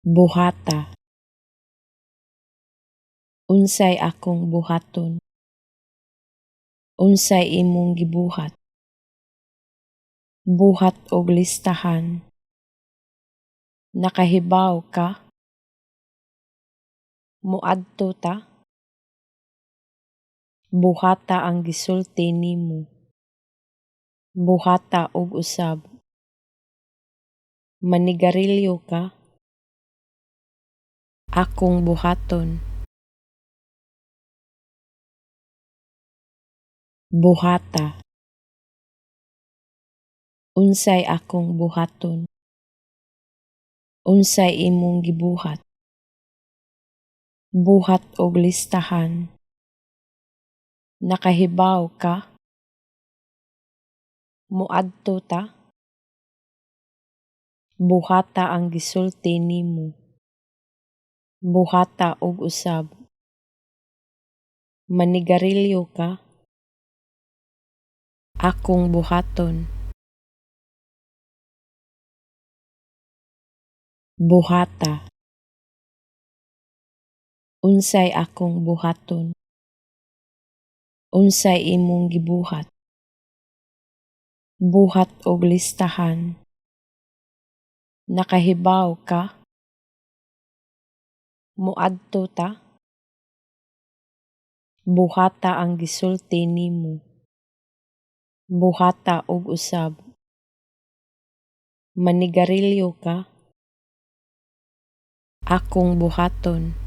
Buhata. Unsay akong buhaton? Unsay imong gibuhat? Buhat og listahan. Nakahibaw ka? Muadto ta? Buhata ang gisulti nimo. Buhata og usab. Manigarilyo ka? Akong buhaton. Buhata. Unsay akong buhaton? Unsay imong gibuhat? Buhat og listahan. Nakahibaw ka? Muadto ta? Buhata ang gisulti nimo. Buhata og usab. Manigarilyo ka? Akong buhaton. Buhata. Unsay akong buhaton? Unsay imong gibuhat? Buhat og listahan. Nakahibaw ka? Muadto ta? Buhata ang gisulti nimo. Buhata og usab. Manigarilyo ka? Akong buhaton.